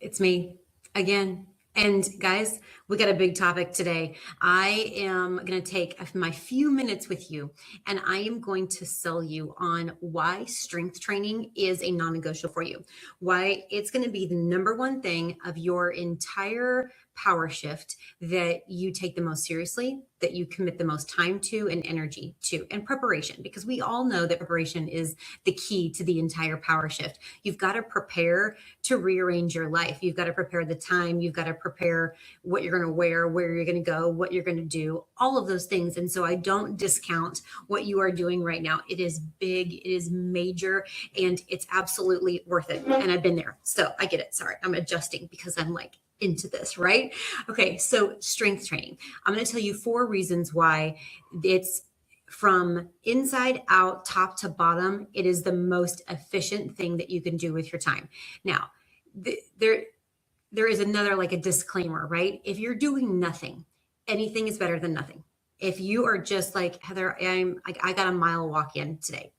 It's me again. And guys, we got a big topic today. I am going to take my few minutes with you and I am going to sell you on why strength training is a non-negotiable for you, why it's going to be the number one thing of your entire power shift that you take the most seriously, that you commit the most time to and energy to, and preparation, because we all know that preparation is the key to the entire power shift. You've got to prepare to rearrange your life. You've got to prepare the time. You've got to prepare what you're going to wear, where you're going to go, what you're going to do, all of those things. And so I don't discount what you are doing right now. It is big, it is major, and it's absolutely worth it. And I've been there. So I get it. Sorry, I'm adjusting because I'm like into this, right? Okay, so strength training. I'm going to tell you 4 reasons why it's from inside out, top to bottom. It is the most efficient thing that you can do with your time. Now, there is another, like a disclaimer, right? If you're doing nothing, anything is better than nothing. If you are just like, Heather, I got a mile walk in today.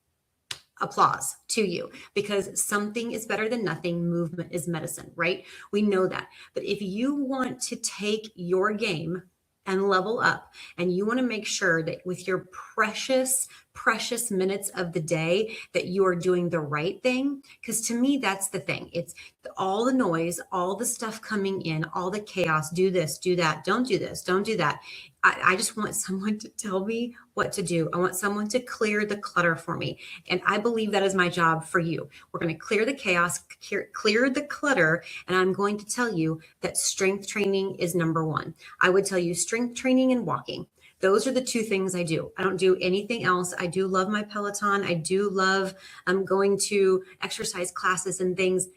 Applause to you, because something is better than nothing. Movement is medicine, right? We know that. But if you want to take your game and level up, and you want to make sure that with your precious minutes of the day that you are doing the right thing, because to me, that's the thing. It's all the noise, all the stuff coming in, all the chaos, do this, do that, don't do this, don't do that. I just want someone to tell me what to do. I want someone to clear the clutter for me. And I believe that is my job for you. We're going to clear the chaos, clear the clutter, and I'm going to tell you that strength training is number 1. I would tell you strength training and walking. Those are the 2 things I do. I don't do anything else. I do love my Peloton. I do love going to exercise classes and things.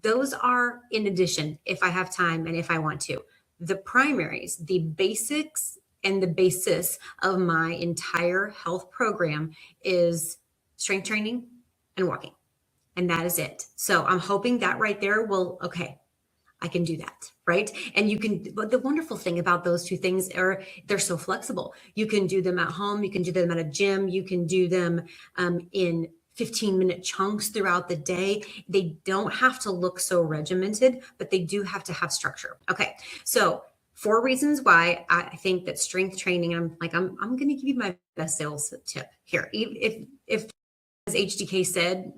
Those are in addition if I have time and if I want to. The primaries, the basics, and the basis of my entire health program is strength training and walking. And that is it. So I'm hoping that right there will, okay, I can do that, right? And you can, but the wonderful thing about those 2 things are they're so flexible. You can do them at home. You can do them at a gym. You can do them in 15-minute chunks throughout the day. They don't have to look so regimented, but they do have to have structure. Okay, so 4 reasons why I think that strength training, I'm going to give you my best sales tip here. If as HDK said,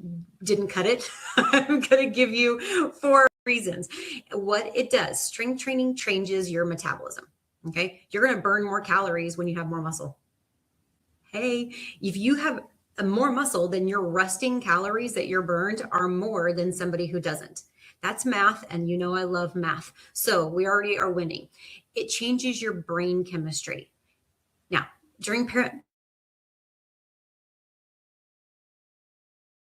didn't cut it, I'm going to give you 4 reasons. What it does, strength training changes your metabolism. Okay, you're going to burn more calories when you have more muscle. Hey, if you have more muscle, then your resting calories that you're burned are more than somebody who doesn't. That's math, and you know I love math. So we already are winning. It changes your brain chemistry. Now, during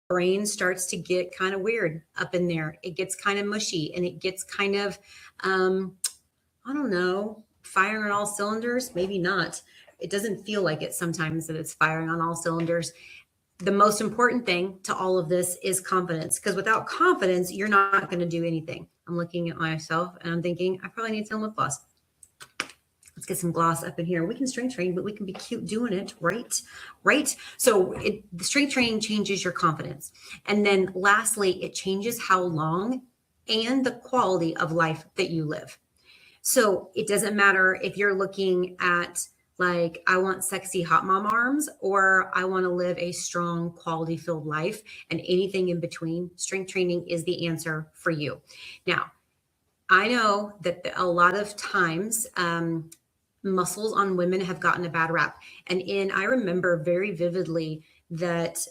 brain starts to get kind of weird up in there. It gets kind of mushy, and it gets kind of, I don't know, firing on all cylinders. Maybe not. It doesn't feel like it sometimes that it's firing on all cylinders. The most important thing to all of this is confidence, because without confidence, you're not going to do anything. I'm looking at myself and I'm thinking, I probably need some lip gloss. Let's get some gloss up in here. We can strength train, but we can be cute doing it, right? Right? So the strength training changes your confidence. And then lastly, it changes how long and the quality of life that you live. So it doesn't matter if you're looking at like, I want sexy hot mom arms, or I want to live a strong, quality filled life, and anything in between. Strength training is the answer for you. Now, I know that a lot of times muscles on women have gotten a bad rap. And I remember very vividly that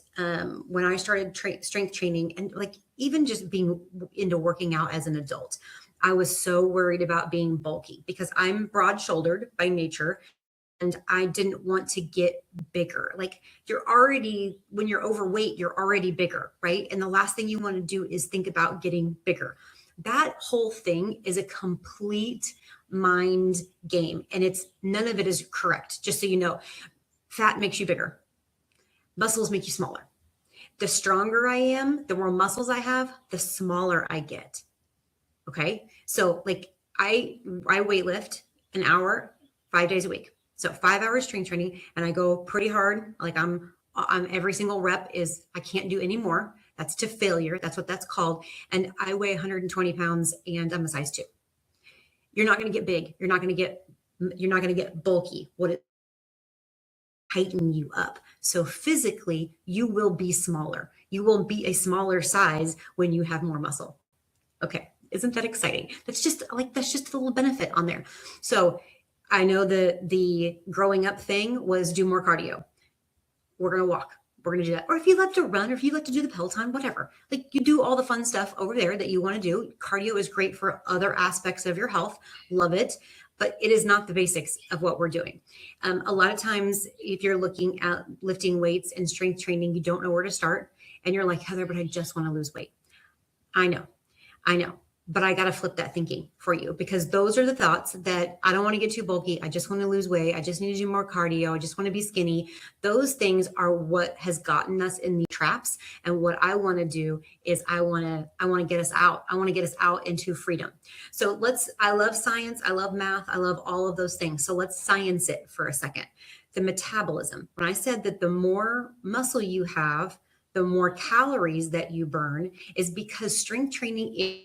when I started strength training, and like even just being into working out as an adult, I was so worried about being bulky because I'm broad shouldered by nature. And I didn't want to get bigger. Like when you're overweight, you're already bigger, right? And the last thing you want to do is think about getting bigger. That whole thing is a complete mind game. And none of it is correct. Just so you know, fat makes you bigger. Muscles make you smaller. The stronger I am, the more muscles I have, the smaller I get. Okay. So like I weightlift an hour, 5 days a week. So 5 hours strength training, and I go pretty hard. Like I'm every single rep is, I can't do any more. That's to failure. That's what that's called. And I weigh 120 pounds and I'm a size 2. You're not going to get big. You're not going to get bulky. What it tighten you up. So physically, you will be smaller. You will be a smaller size when you have more muscle. Okay. Isn't that exciting? That's just a little benefit on there. So I know the growing up thing was do more cardio. We're going to walk. We're going to do that. Or if you like to run, or if you like to do the Peloton, whatever, like you do all the fun stuff over there that you want to do. Cardio is great for other aspects of your health. Love it. But it is not the basics of what we're doing. A lot of times, if you're looking at lifting weights and strength training, you don't know where to start. And you're like, Heather, but I just want to lose weight. I know. But I got to flip that thinking for you, because those are the thoughts that I don't want to get too bulky. I just want to lose weight. I just need to do more cardio. I just want to be skinny. Those things are what has gotten us in the traps. And what I want to do is I want to get us out. I want to get us out into freedom. So I love science. I love math. I love all of those things. So let's science it for a second. The metabolism. When I said that the more muscle you have, the more calories that you burn, is because strength training is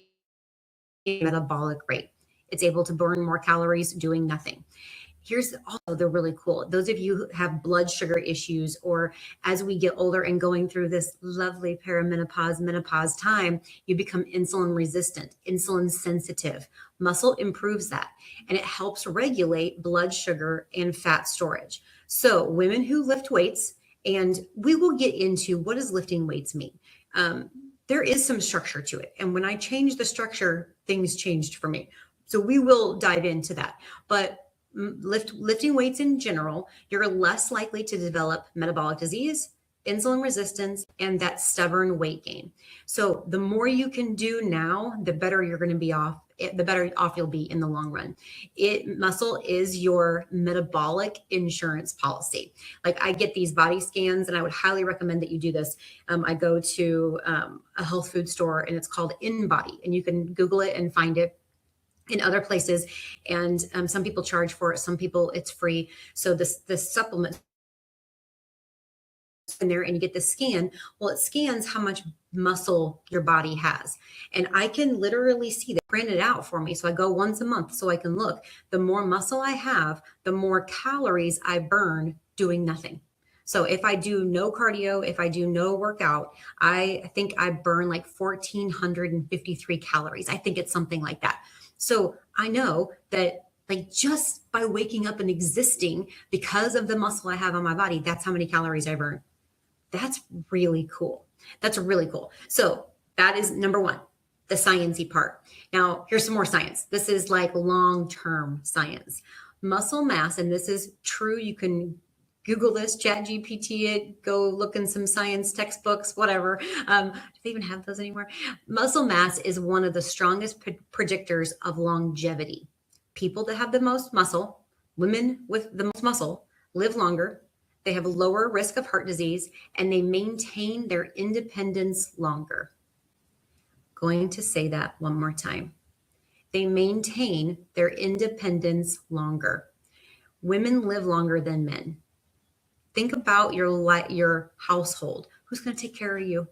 metabolic rate. It's able to burn more calories doing nothing. Here's also the really cool. Those of you who have blood sugar issues, or as we get older and going through this lovely menopause time, you become insulin resistant, insulin sensitive. Muscle improves that, and it helps regulate blood sugar and fat storage. So women who lift weights, and we will get into what does lifting weights mean. There is some structure to it. And when I changed the structure, things changed for me. So we will dive into that. But lifting weights in general, you're less likely to develop metabolic disease, insulin resistance, and that stubborn weight gain. So the more you can do now, the better you're going to be off, the better off you'll be in the long run. Muscle is your metabolic insurance policy. Like I get these body scans, and I would highly recommend that you do this. I go to a health food store, and it's called InBody, and you can Google it and find it in other places. And some people charge for it. Some people it's free. So this supplement in there, and you get the scan. Well, it scans how much muscle your body has. And I can literally see that printed out for me. So I go once a month so I can look. The more muscle I have, the more calories I burn doing nothing. So if I do no cardio, if I do no workout, I think I burn like 1,453 calories. I think it's something like that. So I know that like just by waking up and existing, because of the muscle I have on my body, that's how many calories I burn. That's really cool. That's really cool. So that is number one, the sciencey part. Now, here's some more science. This is like long-term science. Muscle mass, and this is true. You can Google this, Chat GPT it, go look in some science textbooks, whatever. Do they even have those anymore? Muscle mass is one of the strongest predictors of longevity. People that have the most muscle, women with the most muscle, live longer. They have a lower risk of heart disease, and they maintain their independence longer. Going to say that one more time. They maintain their independence longer. Women live longer than men. Think about your household. Who's going to take care of you?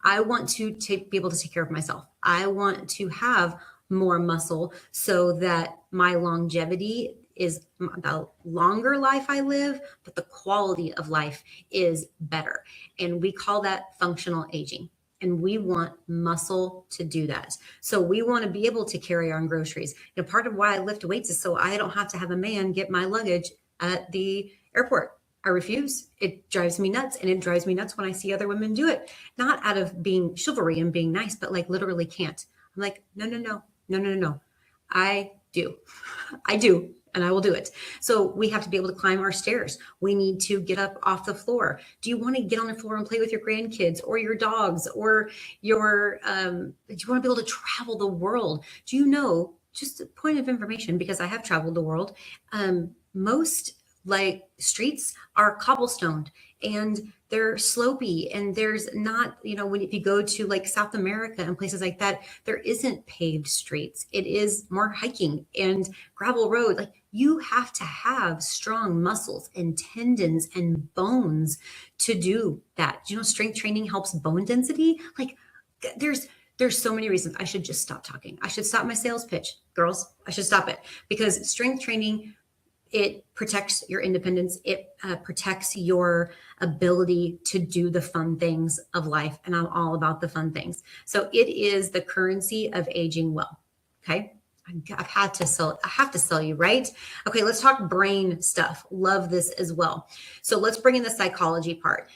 I want to be able to take care of myself. I want to have more muscle so that my longevity is the longer life I live, but the quality of life is better. And we call that functional aging. And we want muscle to do that. So we want to be able to carry our own groceries. Part of why I lift weights is so I don't have to have a man get my luggage at the airport. I refuse. It drives me nuts. And it drives me nuts when I see other women do it. Not out of being chivalry and being nice, but like literally can't. I'm like, no. I do. And I will do it. So we have to be able to climb our stairs. We need to get up off the floor. Do you want to get on the floor and play with your grandkids or your dogs or do you want to be able to travel the world? Do you know, just a point of information, because I have traveled the world, most like streets are cobblestoned and they're slopey, and there's not, if you go to like South America and places like that, there isn't paved streets. It is more hiking and gravel road. Like, you have to have strong muscles and tendons and bones to do that. Strength training helps bone density. Like, there's so many reasons. I should just stop talking. I should stop my sales pitch, girls. I should stop it, because strength training, it protects your independence. It protects your ability to do the fun things of life. And I'm all about the fun things. So it is the currency of aging well. Okay. I have to sell you, right? Okay. Let's talk brain stuff. Love this as well. So let's bring in the psychology part.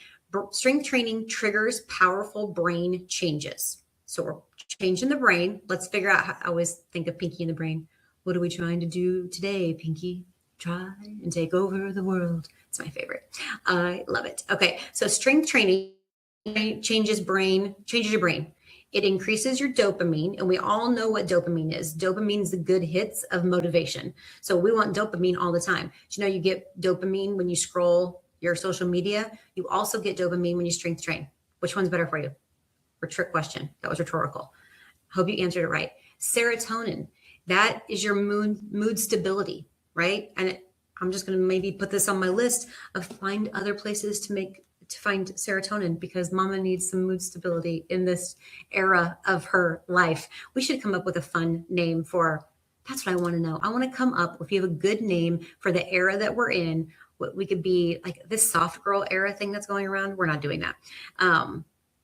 Strength training triggers powerful brain changes. So we're changing the brain. Let's figure out I always think of Pinky in the Brain. What are we trying to do today, Pinky? Try and take over the world. It's my favorite. I love it. Okay, so strength training changes your brain. It increases your dopamine, and we all know what dopamine is. Dopamine is the good hits of motivation. So we want dopamine all the time. You get dopamine when you scroll your social media. You also get dopamine when you strength train. Which one's better for you? Or trick question. That was rhetorical. Hope you answered it right. Serotonin, that is your mood stability, right? And I'm just going to maybe put this on my list of find other places to find serotonin, because mama needs some mood stability in this era of her life. We should come up with a fun name that's what I want to know. I want to come up, if you have a good name for the era that we're in, what we could be like this soft girl era thing that's going around. We're not doing that.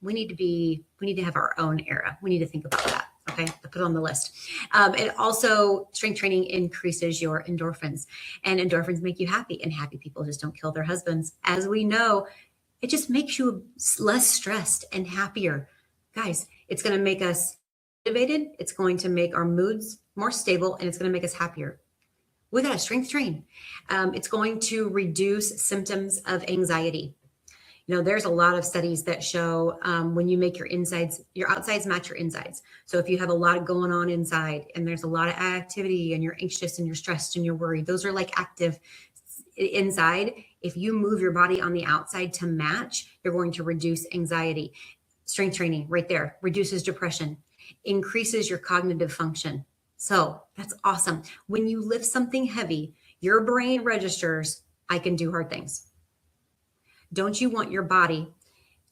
We need to have our own era. We need to think about that. Okay, to put it on the list. It also, strength training increases your endorphins, and endorphins make you happy, and happy people just don't kill their husbands. As we know, it just makes you less stressed and happier. Guys, it's going to make us motivated. It's going to make our moods more stable, and it's going to make us happier. We got to strength train. It's going to reduce symptoms of anxiety. There's a lot of studies that show when you make your outsides match your insides. So if you have a lot going on inside, and there's a lot of activity, and you're anxious and you're stressed and you're worried, those are like active inside. If you move your body on the outside to match, you're going to reduce anxiety. Strength training right there reduces depression, increases your cognitive function. So that's awesome. When you lift something heavy, your brain registers, I can do hard things. Don't you want your body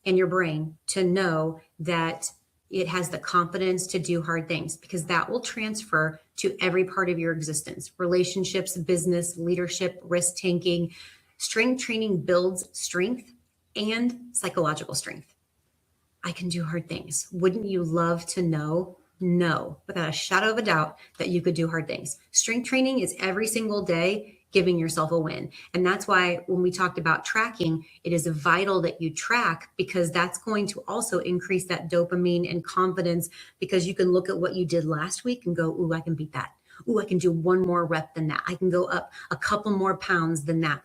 and your brain to know that it has the confidence to do hard things? Because that will transfer to every part of your existence: relationships, business, leadership, risk taking. Strength training builds strength and psychological strength. I can do hard things. Wouldn't you love to know? No, without a shadow of a doubt, that you could do hard things. Strength training is every single day giving yourself a win. And that's why when we talked about tracking, it is vital that you track, because that's going to also increase that dopamine and confidence, because you can look at what you did last week and go, ooh, I can beat that. Ooh, I can do one more rep than that. I can go up a couple more pounds than that.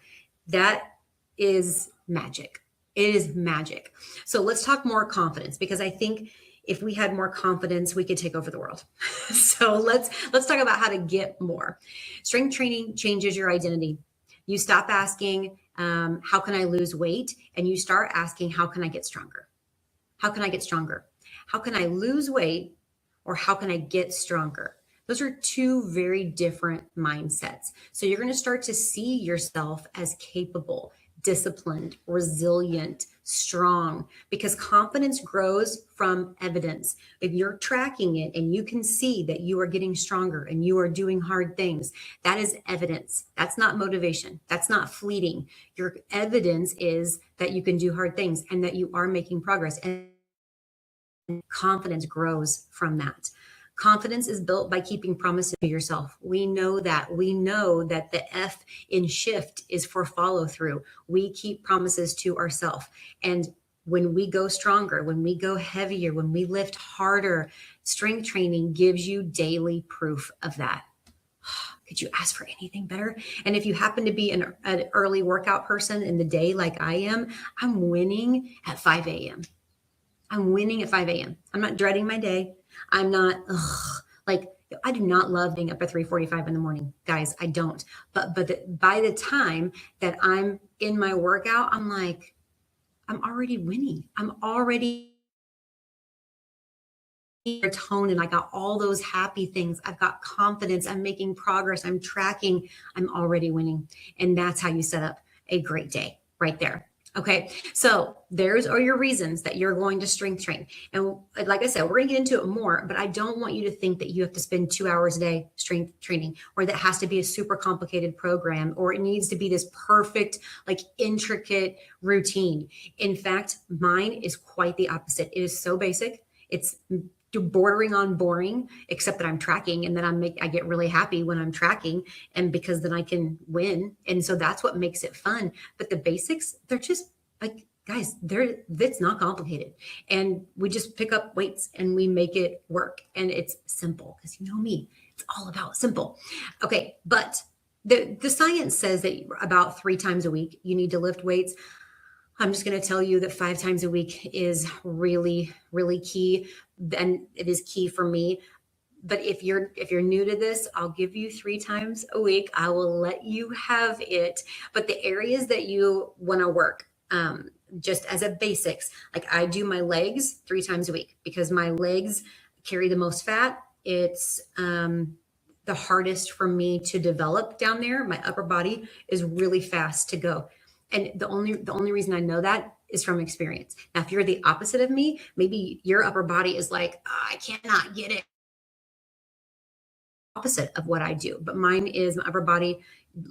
That is magic. It is magic. So let's talk more confidence, because I think if we had more confidence, we could take over the world. So let's talk about how to get more. Strength training changes your identity. You stop asking, how can I lose weight? And you start asking, how can I get stronger? How can I get stronger? How can I lose weight? Or how can I get stronger? Those are two very different mindsets. So you're going to start to see yourself as capable, disciplined, resilient, strong, because confidence grows from evidence. If you're tracking it and you can see that you are getting stronger and you are doing hard things, that is evidence. That's not motivation. That's not fleeting. Your evidence is that you can do hard things and that you are making progress, and confidence grows from that. Confidence is built by keeping promises to yourself. We know that. We know that the F in shift is for follow through. We keep promises to ourselves. And when we go stronger, when we go heavier, when we lift harder, strength training gives you daily proof of that. Could you ask for anything better? And if you happen to be an early workout person in the day like I am, I'm winning at 5 a.m. I'm winning at 5 a.m. I'm not dreading my day. I'm not like I do not love being up at 3:45 in the morning, guys. I don't. But by the time that I'm in my workout, I'm like, I'm already winning. I'm already tone, and I got all those happy things. I've got confidence. I'm making progress. I'm tracking. I'm already winning. And that's how you set up a great day right there. Okay, so there's are your reasons that you're going to strength train. And like I said, we're going to get into it more, but I don't want you to think that you have to spend 2 hours a day strength training, or that has to be a super complicated program, or it needs to be this perfect, like intricate routine. In fact, mine is quite the opposite. It is so basic. It's bordering on boring, except that I'm tracking, and then I get really happy when I'm tracking, and because then I can win. And so that's what makes it fun. But the basics, they're just like, guys, it's not complicated. And we just pick up weights and we make it work. And it's simple, because you know me, it's all about simple. Okay, but the science says that about 3 times a week you need to lift weights. I'm just going to tell you that 5 times a week is really, really key. And it is key for me. But if you're new to this, I'll give you 3 times a week. I will let you have it. But the areas that you want to work, just as a basics, like I do my legs 3 times a week, because my legs carry the most fat. It's the hardest for me to develop down there. My upper body is really fast to go. And the only reason I know that is from experience. Now, if you're the opposite of me, maybe your upper body is like, oh, I cannot get it. Opposite of what I do. But mine is, my upper body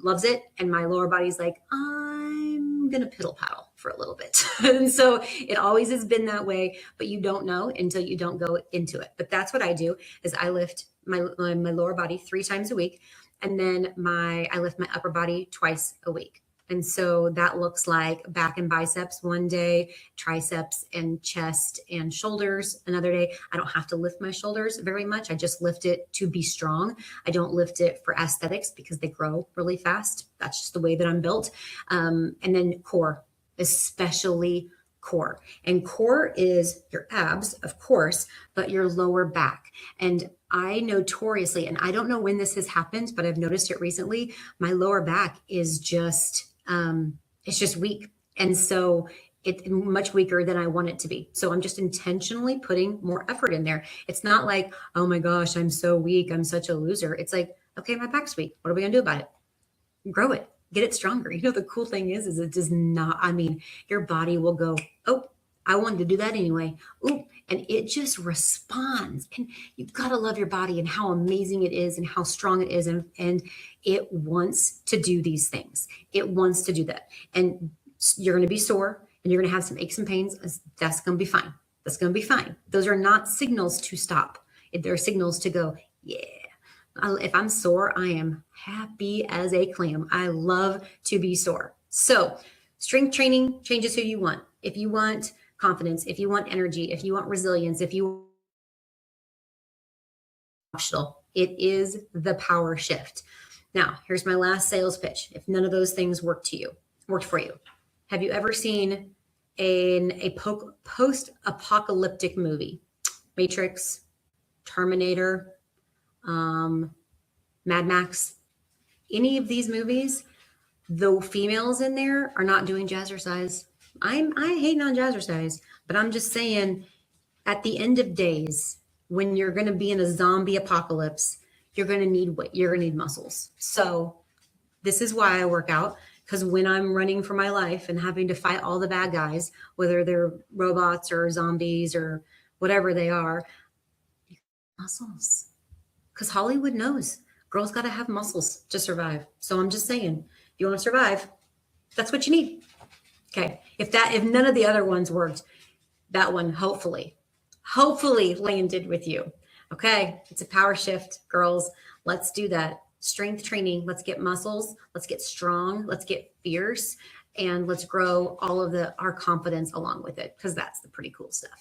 loves it, and my lower body's like, I'm going to piddle paddle for a little bit. And so it always has been that way, but you don't know until you don't go into it. But that's what I do, is I lift my lower body 3 times a week, and then I lift my upper body twice a week. And so that looks like back and biceps one day, triceps and chest and shoulders another day. I don't have to lift my shoulders very much. I just lift it to be strong. I don't lift it for aesthetics, because they grow really fast. That's just the way that I'm built. And then core, especially core. And core is your abs, of course, but your lower back. And I notoriously, and I don't know when this has happened, but I've noticed it recently, my lower back is just, it's just weak. And so it's much weaker than I want it to be. So I'm just intentionally putting more effort in there. It's not like, oh my gosh, I'm so weak, I'm such a loser. It's like, okay, my back's weak. What are we gonna do about it? Grow it, get it stronger. You know, the cool thing is it does not, I mean, your body will go, oh, I wanted to do that anyway. Ooh, and it just responds. And you've got to love your body and how amazing it is and how strong it is. And it wants to do these things. It wants to do that. And you're going to be sore, and you're going to have some aches and pains. That's going to be fine. That's going to be fine. Those are not signals to stop. They're signals to go, yeah. If I'm sore, I am happy as a clam. I love to be sore. So strength training changes who you want. If you want confidence, if you want energy, if you want resilience, if you optional, it is the power shift. Now, here's my last sales pitch. If none of those things worked for you, have you ever seen a post-apocalyptic movie? Matrix, Terminator, Mad Max, any of these movies? The females in there are not doing jazzercise. I hate on jazzercise, but I'm just saying, at the end of days, when you're going to be in a zombie apocalypse, you're going to need weight. You're going to need muscles. So this is why I work out, because when I'm running for my life and having to fight all the bad guys, whether they're robots or zombies or whatever they are, muscles. Because Hollywood knows girls got to have muscles to survive. So I'm just saying, if you want to survive, that's what you need. Okay. If none of the other ones worked, that one hopefully landed with you. Okay. It's a power shift, girls. Let's do that. Strength training. Let's get muscles. Let's get strong. Let's get fierce, and let's grow all of our confidence along with it, because that's the pretty cool stuff.